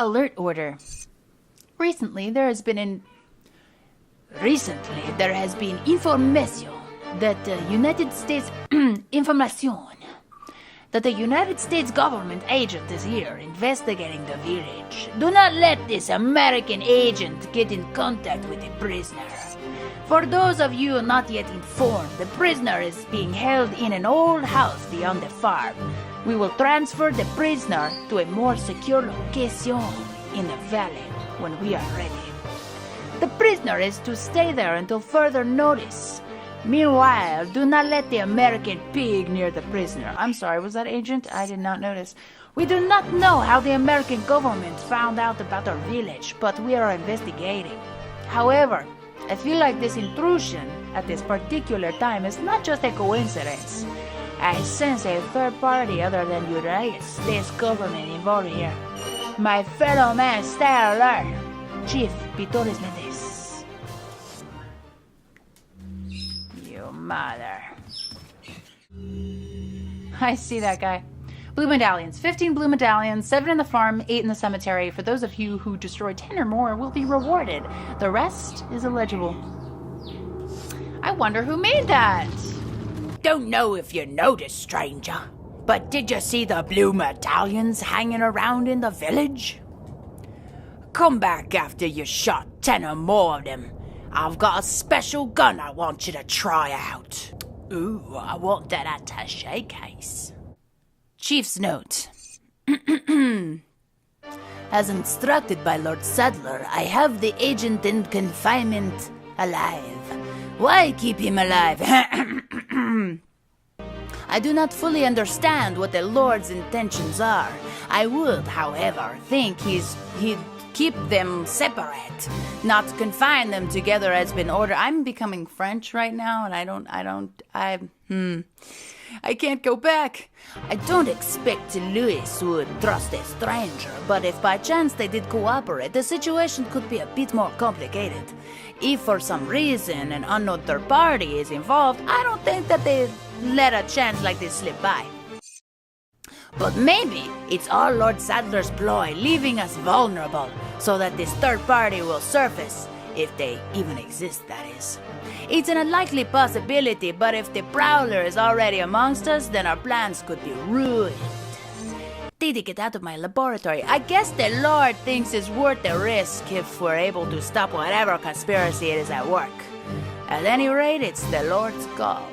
Alert order. Recently, there has been information that the United States information that the United States government agent is here investigating the village. Do not let this American agent get in contact with the prisoner. For those of you not yet informed, the prisoner is being held in an old house beyond the farm. We will transfer the prisoner to a more secure location in the valley when we are ready. The prisoner is to stay there until further notice. Meanwhile, do not let the American pig near the prisoner. I'm sorry, was that agent? I did not notice. We do not know how the American government found out about our village, but we are investigating. However, I feel like this intrusion at this particular time is not just a coincidence. I sense a third party other than the United States government involved here. My fellow man, stay alert. Chief Pitores Mendes. You mother. I see that guy. Blue medallions. 15 blue medallions, 7 in the farm, 8 in the cemetery. For those of you who destroy 10 or more will be rewarded. The rest is illegible. I wonder who made that. Don't know if you noticed, stranger, but did you see the blue medallions hanging around in the village? Come back after you shot 10 or more of them. I've got a special gun I want you to try out. Ooh, I want that attaché case. Chief's note. As instructed by Lord Sadler, I have the agent in confinement alive. Why keep him alive? I do not fully understand what the Lord's intentions are. I would, however, think he'd keep them separate, not confine them together as been ordered. I'm becoming French right now, and I can't go back. I don't expect Louis would trust a stranger, but if by chance they did cooperate, the situation could be a bit more complicated. If for some reason an unknown third party is involved, I don't think that they'd let a chance like this slip by. But maybe it's all Lord Sadler's ploy, leaving us vulnerable, so that this third party will surface, if they even exist, that is. It's an unlikely possibility, but if the Prowler is already amongst us, then our plans could be ruined. Need to get out of my laboratory. I guess the Lord thinks it's worth the risk if we're able to stop whatever conspiracy it is at work. At any rate, it's the Lord's call.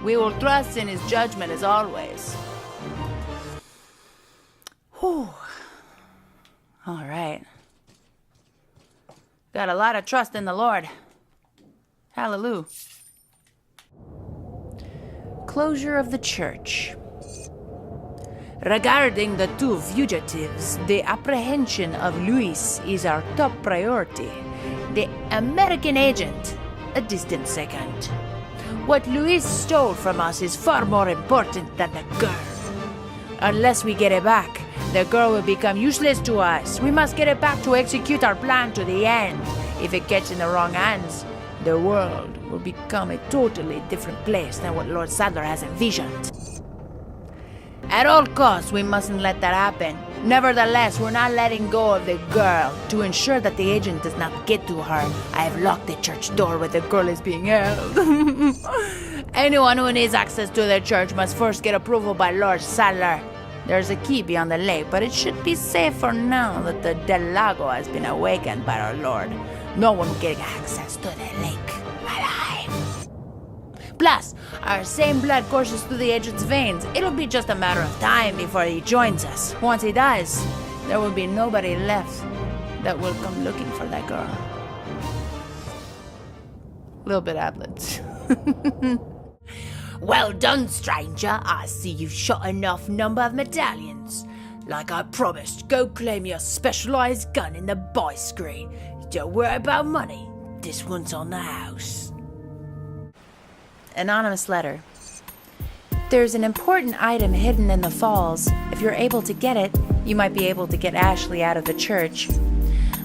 We will trust in his judgment as always. Whew. All right. Got a lot of trust in the Lord. Hallelujah. Closure of the church. Regarding the two fugitives, the apprehension of Luis is our top priority. The American agent, a distant second. What Luis stole from us is far more important than the girl. Unless we get it back, the girl will become useless to us. We must get it back to execute our plan to the end. If it gets in the wrong hands, the world will become a totally different place than what Lord Sadler has envisioned. At all costs, we mustn't let that happen. Nevertheless, we're not letting go of the girl. To ensure that the agent does not get to her, I have locked the church door where the girl is being held. Anyone who needs access to the church must first get approval by Lord Sadler. There's a key beyond the lake, but it should be safe for now that the Del Lago has been awakened by our Lord. No one getting access to the lake alive. Plus, our same blood courses through the agent's veins. It'll be just a matter of time before he joins us. Once he dies, there will be nobody left that will come looking for that girl. A little bit ad-libbed. Well done, stranger. I see you've shot enough number of medallions. Like I promised, go claim your specialized gun in the buy screen. Don't worry about money. This one's on the house. Anonymous letter. There's an important item hidden in the falls. If you're able to get it, you might be able to get Ashley out of the church.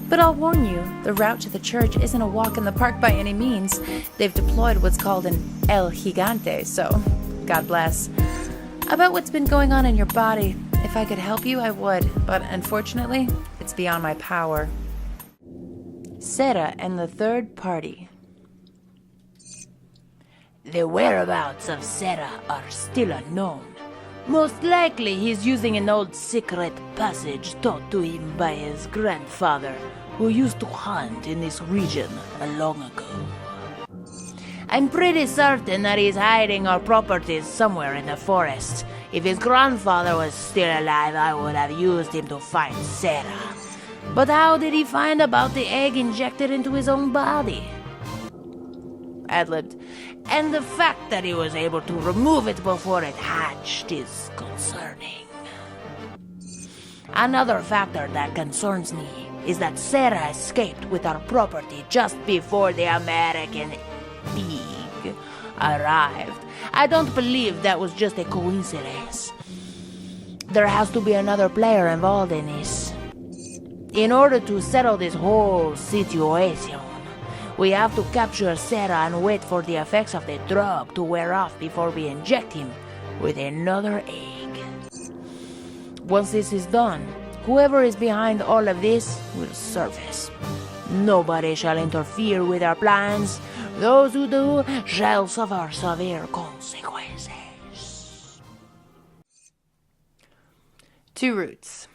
But I'll warn you, the route to the church isn't a walk in the park by any means. They've deployed what's called an El Gigante, so God bless. About what's been going on in your body, if I could help you, I would. But unfortunately, It's beyond my power. Sarah and the third party. The whereabouts of Sarah are still unknown. Most likely he's using an old secret passage taught to him by his grandfather, who used to hunt in this region long ago. I'm pretty certain that he's hiding our properties somewhere in the forest. If his grandfather was still alive, I would have used him to find Sarah. But how did he find about the egg injected into his own body? Ad-libbed. And the fact that he was able to remove it before it hatched is concerning. Another factor that concerns me is that Sarah escaped with our property just before the American pig arrived. I don't believe that was just a coincidence. There has to be another player involved in this. In order to settle this whole situation, we have to capture Sarah and wait for the effects of the drug to wear off before we inject him with another egg. Once this is done, whoever is behind all of this will surface. Nobody shall interfere with our plans. Those who do shall suffer severe consequences. Two Roots.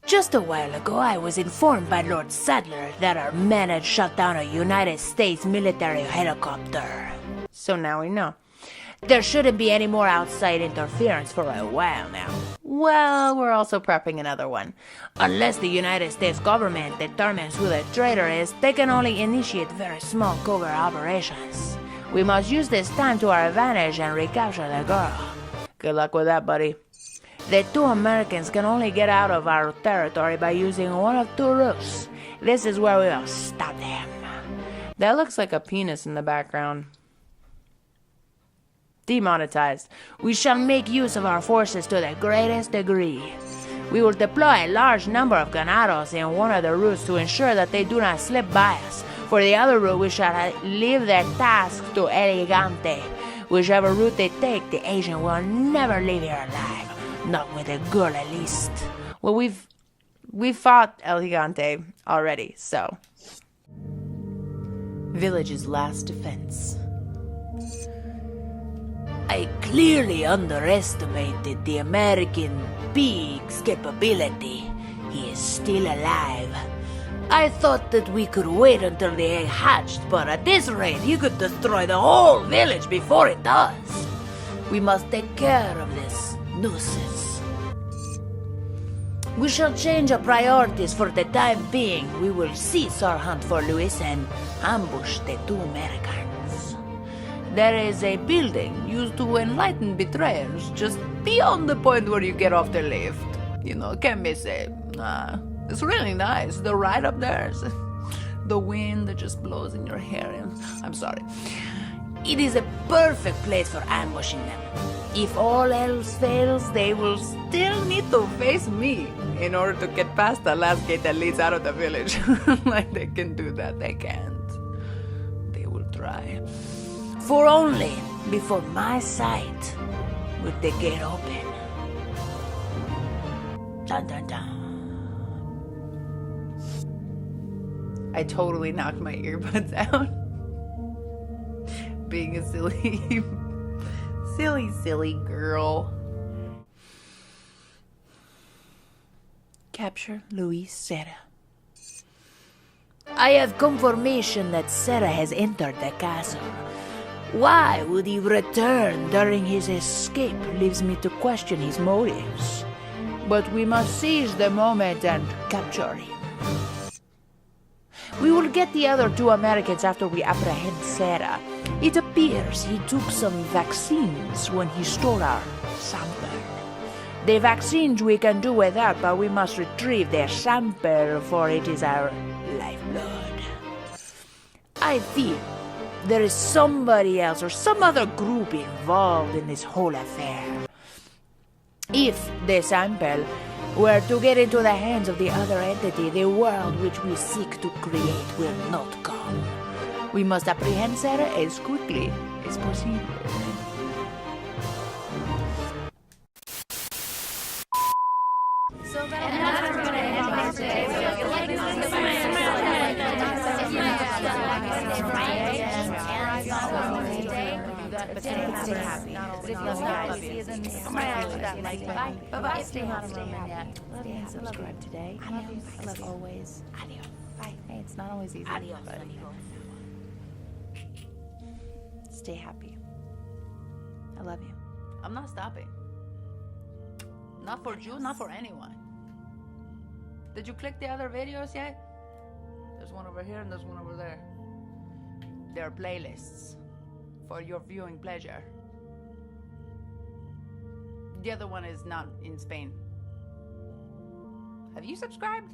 Just a while ago, I was informed by Lord Sadler that our men had shot down a United States military helicopter. So now we know. There shouldn't be any more outside interference for a while now. Well, we're also prepping another one. Unless the United States government determines who the traitor is, they can only initiate very small covert operations. We must use this time to our advantage and recapture the girl. Good luck with that, buddy. The two Americans can only get out of our territory by using one of two routes. This is where we will stop them. That looks like a penis in the background. Demonetized. We shall make use of our forces to the greatest degree. We will deploy a large number of ganados in one of the routes to ensure that they do not slip by us. For the other route, we shall leave their task to Elegante. Whichever route they take, the agent will never leave here alive. Not with a girl, at least. Well, we've fought El Gigante already, so. Village's last defense. I clearly underestimated the American pig's capability. He is still alive. I thought that we could wait until the egg hatched, but at this rate, he could destroy the whole village before it does. We must take care of this nuisance. We shall change our priorities for the time being. We will cease our hunt for Luis and ambush the two Americans. There is a building used to enlighten betrayers just beyond the point where you get off the lift. You know, can be said. It's really nice. The ride up there, the wind that just blows in your hair. I'm sorry. It is a perfect place for ambushing them. If all else fails, they will still need to face me in order to get past the last gate that leads out of the village. Like they can do that. They can't. They will try. For only before my sight will the gate open. Dun dun dun. I totally knocked my earbuds out. Being a silly girl. Capture Luis Serra. I have confirmation that Sarah has entered the castle. Why would he return during his escape leaves me to question his motives. But we must seize the moment and capture him. We will get the other two Americans after we apprehend Sarah. It appears he took some vaccines when he stole our sample. The vaccines we can do without, but we must retrieve their sample, for it is our lifeblood. I feel there is somebody else or some other group involved in this whole affair. If the sample were to get into the hands of the other entity, the world which we seek to create will not come. We must apprehend Sarah as quickly as possible. So that's going to end our day. If you like this but stay happy. Love you. Bye-bye. Stay happy. Love you. Subscribe today. I love always. Adios. Bye. Hey, it's not always easy. Adios, But amigos. stay happy. I love you. I'm not stopping. Not for you, not for anyone. Did you click the other videos yet? There's one over here and there's one over there. They're playlists for your viewing pleasure. The other one is not in Spain. Have you subscribed?